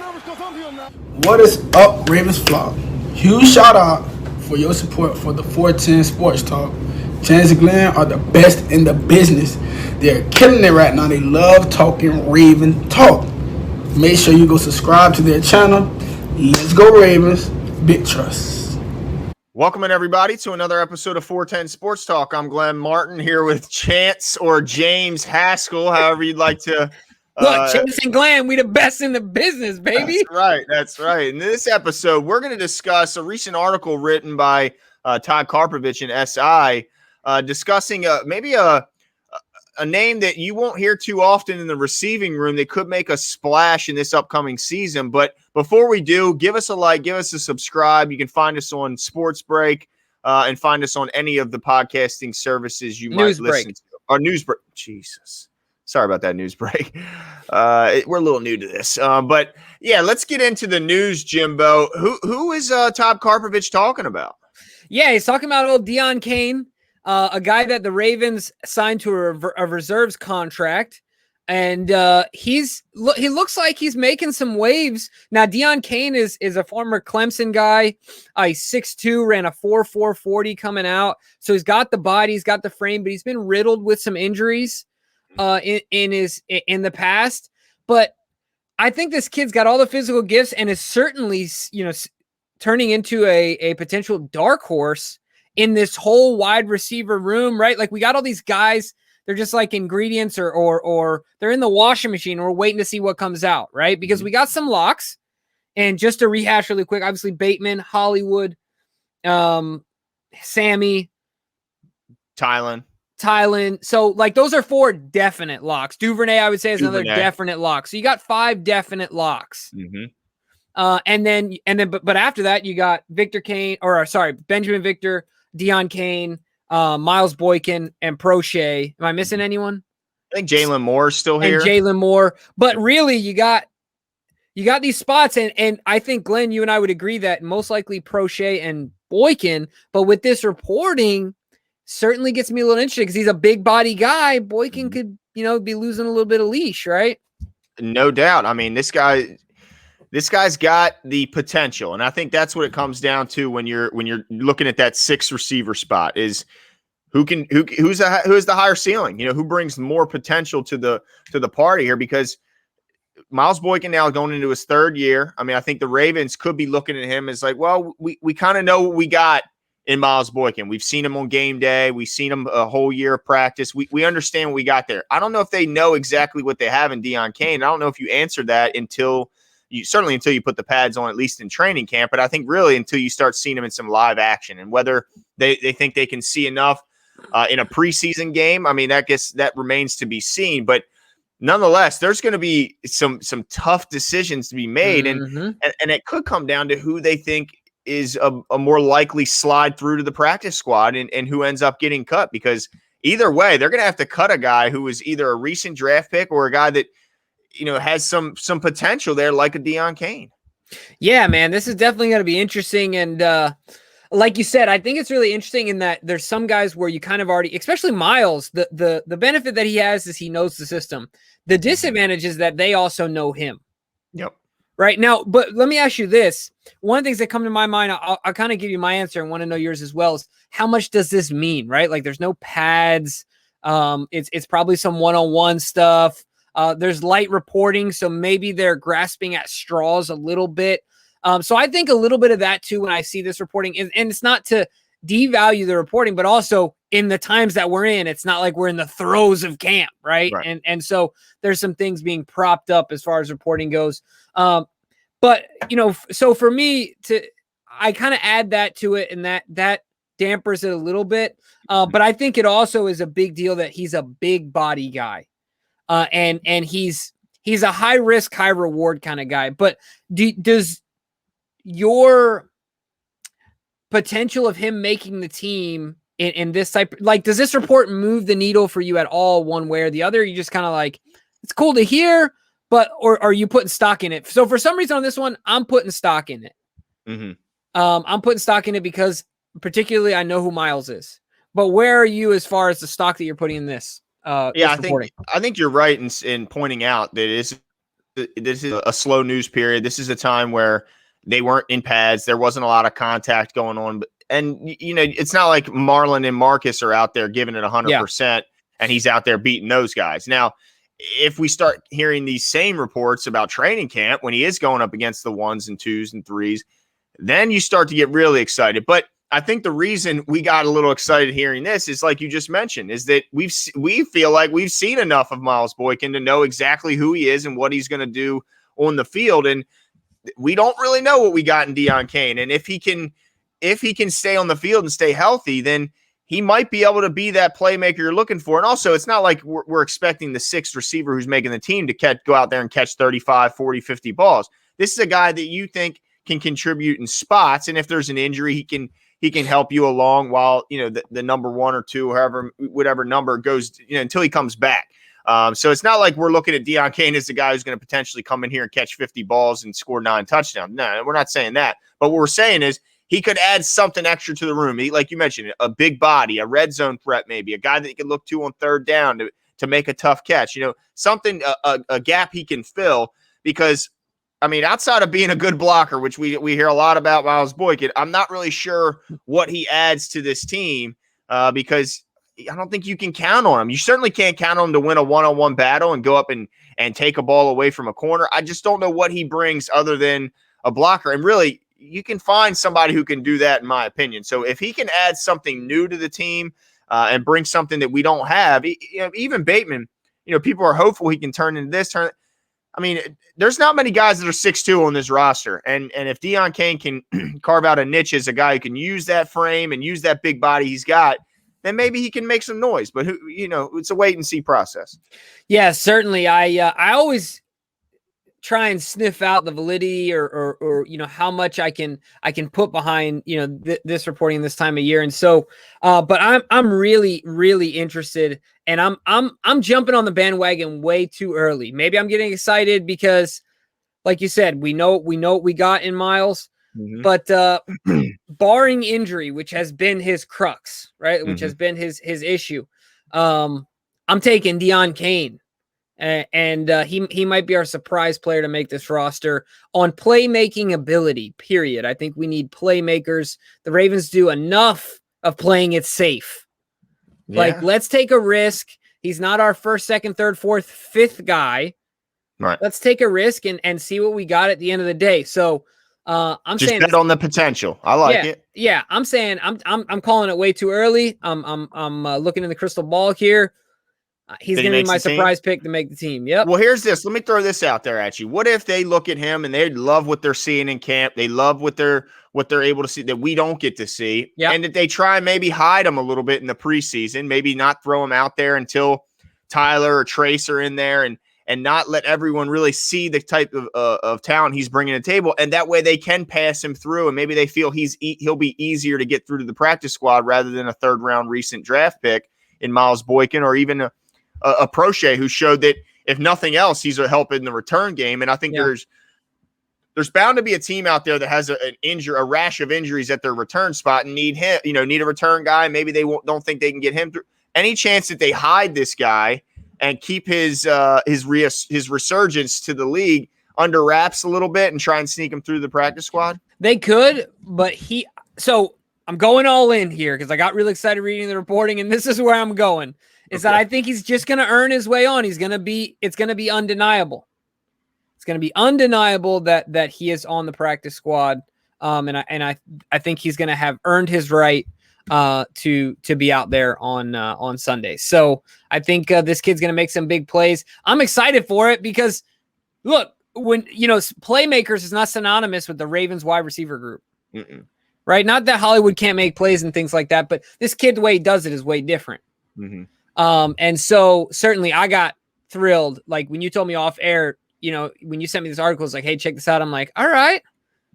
What is up, Ravens flock? Huge shout out for your support for the 410 Sports Talk. Chance and Glenn are the best in the business. They're killing it right now. They love talking Raven talk. Make sure you go subscribe to their channel. Let's go Ravens. Big trust. Welcome in everybody to another episode of 410 Sports Talk. I'm Glenn Martin here with Chance or James Haskell, however you'd like to. Look, Chance and Glenn, we the best in the business, baby. That's right. In this episode, we're going to discuss a recent article written by Todd Karpovich in SI, discussing maybe a name that you won't hear too often in the receiving room that could make a splash in this upcoming season. But before we do, give us a like, give us a subscribe. You can find us on Sports Break and find us on any of the podcasting services you might listen to. Our News Break. Jesus. Sorry about that, news break. We're a little new to this. But, yeah, let's get into the news, Jimbo. Who is Todd Karpovich talking about? Yeah, he's talking about old Deon Cain, a guy that the Ravens signed to a reserves contract. And he looks like he's making some waves. Now, Deon Cain is a former Clemson guy. He's 6'2", ran a 4.4 40 coming out. So he's got the body, he's got the frame, but he's been riddled with some injuries in the past. But I think this kid's got all the physical gifts and is certainly, turning into a potential dark horse in this whole wide receiver room, right? Like we got all these guys, they're just like ingredients or they're in the washing machine. We're waiting to see what comes out, right? Because we got some locks. And just to rehash really quick, obviously Bateman, Hollywood, Sammy, Tylen. So like those are 4 definite locks. Duvernay, I would say, is another definite lock. So you got 5 definite locks. Mm-hmm. But after that, you got Benjamin Victor, Deon Cain, Miles Boykin, and Prochet. Am I missing anyone? I think Jalen Moore is still here. And Jalen Moore. But really, you got these spots, and I think, Glenn, you and I would agree that most likely Prochet and Boykin, but with this reporting, certainly gets me a little interested because he's a big body guy. Boykin could, be losing a little bit of leash, right? No doubt. I mean, this guy's got the potential, and I think that's what it comes down to when you're looking at that 6 receiver spot is who's the higher ceiling, who brings more potential to the party here, because Miles Boykin now going into his 3rd year. I mean, I think the Ravens could be looking at him as like, well, we kind of know what we got in Miles Boykin. We've seen him on game day. We've seen him a whole year of practice. We understand what we got there. I don't know if they know exactly what they have in Deon Cain. I don't know if you answered that until you put the pads on, at least in training camp. But I think really until you start seeing him in some live action, and whether they think they can see enough in a preseason game. I mean, I guess that remains to be seen. But nonetheless, there's going to be some tough decisions to be made. And it could come down to who they think is a more likely slide through to the practice squad and who ends up getting cut, because either way, they're going to have to cut a guy who is either a recent draft pick or a guy that, has some potential there, like a Deon Cain. Yeah, man, this is definitely going to be interesting. And like you said, I think it's really interesting in that there's some guys where you kind of already, especially Miles, the benefit that he has is he knows the system. The disadvantage is that they also know him. Yep. Right now, but let me ask you this. One of the things that come to my mind, I'll kind of give you my answer and want to know yours as well, is how much does this mean, right? Like there's no pads. It's probably some one-on-one stuff. There's light reporting, so maybe they're grasping at straws a little bit. So I think a little bit of that too when I see this reporting, and it's not to devalue the reporting, but also in the times that we're in, it's not like we're in the throes of camp, right? And so there's some things being propped up as far as reporting goes. But so for me I kind of add that to it, and that dampers it a little bit. But I think it also is a big deal that he's a big body guy. And he's a high risk, high reward kind of guy. But does your potential of him making the team in this type, like, does this report move the needle for you at all one way or the other? You just kind of like, it's cool to hear, but, or are you putting stock in it? So for some reason on this one, I'm putting stock in it. Mm-hmm. I'm putting stock in it because particularly I know who Miles is, but where are you as far as the stock that you're putting in this? I think you're right in pointing out that it is this is a slow news period. This is a time where they weren't in pads. There wasn't a lot of contact going on. And, it's not like Marlon and Marcus are out there giving it 100% and he's out there beating those guys. Now, if we start hearing these same reports about training camp when he is going up against the 1s and 2s and 3s, then you start to get really excited. But I think the reason we got a little excited hearing this is, like you just mentioned, is that we feel like we've seen enough of Miles Boykin to know exactly who he is and what he's going to do on the field. And we don't really know what we got in Deon Cain. And if he can stay on the field and stay healthy, then he might be able to be that playmaker you're looking for. And also, it's not like we're expecting the sixth receiver who's making the team to go out there and catch 35, 40, 50 balls. This is a guy that you think can contribute in spots. And if there's an injury, he can help you along while, the number 1 or 2, whatever number goes, until he comes back. So it's not like we're looking at Deon Cain as the guy who's going to potentially come in here and catch 50 balls and score 9 touchdowns. No, we're not saying that. But what we're saying is he could add something extra to the room. Like you mentioned, a big body, a red zone threat, maybe a guy that you can look to on third down to make a tough catch, something, a gap he can fill. Because, outside of being a good blocker, which we hear a lot about Miles Boykin, I'm not really sure what he adds to this team because I don't think you can count on him. You certainly can't count on him to win a one-on-one battle and go up and take a ball away from a corner. I just don't know what he brings other than a blocker. And really, you can find somebody who can do that, in my opinion. So if he can add something new to the team and bring something that we don't have, even Bateman, people are hopeful he can turn into this. There's not many guys that are 6'2" on this roster. And if Deon Cain can carve out a niche as a guy who can use that frame and use that big body he's got, then maybe he can make some noise. But it's a wait and see process. Yeah, certainly. I always try and sniff out the validity or how much I can put behind this reporting this time of year. And so but I'm really, really interested, and I'm jumping on the bandwagon way too early. Maybe I'm getting excited because, like you said, we know what we got in Miles. Mm-hmm. But barring injury, which has been his crux, right? Mm-hmm. Which has been his issue. I'm taking Deon Cain. And he might be our surprise player to make this roster on playmaking ability, period. I think we need playmakers. The Ravens do enough of playing it safe. Yeah. Like, let's take a risk. He's not our first, second, third, fourth, fifth guy. Right. Let's take a risk and see what we got at the end of the day. So I'm just saying bet on the potential. I like it. Yeah, I'm saying I'm calling it way too early. I'm looking in the crystal ball here. He's going to be my surprise pick to make the team. Yep. Well, here's this. Let me throw this out there at you. What if they look at him and they love what they're seeing in camp? They love what they're able to see that we don't get to see. Yep. And that they try and maybe hide him a little bit in the preseason, maybe not throw him out there until Tyler or Trace are in there and not let everyone really see the type of talent he's bringing to the table. And that way they can pass him through and maybe they feel he'll be easier to get through to the practice squad rather than a third-round recent draft pick in Miles Boykin or even a Prochet who showed that if nothing else, he's a help in the return game. And I think there's bound to be a team out there that has a rash of injuries at their return spot and need him, need a return guy. Maybe they don't think they can get him through. Any chance that they hide this guy and keep his resurgence to the league under wraps a little bit and try and sneak him through the practice squad? They could, but so I'm going all in here because I got really excited reading the reporting, and this is where I'm going. Is that I think he's just going to earn his way on. It's going to be undeniable. It's going to be undeniable that he is on the practice squad. And I think he's going to have earned his right to be out there on Sunday. So I think this kid's going to make some big plays. I'm excited for it because look, when playmakers is not synonymous with the Ravens wide receiver group. Mm-mm. Right? Not that Hollywood can't make plays and things like that, but this kid, the way he does it is way different. Mm-hmm. And so certainly I got thrilled. Like when you told me off air, when you sent me this article, it's like, hey, check this out. I'm like, all right,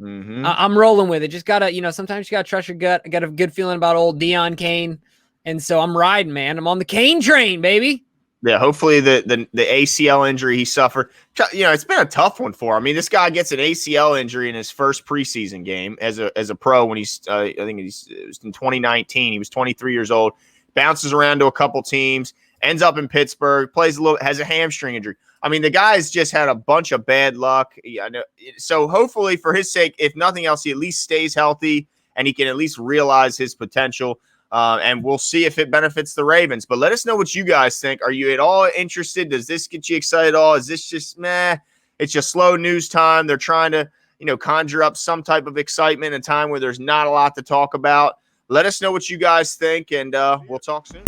I'm rolling with it. Just gotta, sometimes you gotta trust your gut. I got a good feeling about old Deon Cain. And so I'm riding, man. I'm on the Cain train, baby. Yeah. Hopefully the ACL injury he suffered, it's been a tough one for him. I mean, this guy gets an ACL injury in his first preseason game as a pro when he's, I think it was in 2019, he was 23 years old. Bounces around to a couple teams, ends up in Pittsburgh, plays a little, has a hamstring injury. I mean, the guy's just had a bunch of bad luck. Yeah, so hopefully for his sake, if nothing else, he at least stays healthy and he can at least realize his potential. And we'll see if it benefits the Ravens. But let us know what you guys think. Are you at all interested? Does this get you excited at all? Is this just meh? It's just slow news time. They're trying to, conjure up some type of excitement in a time where there's not a lot to talk about. Let us know what you guys think, and we'll talk soon.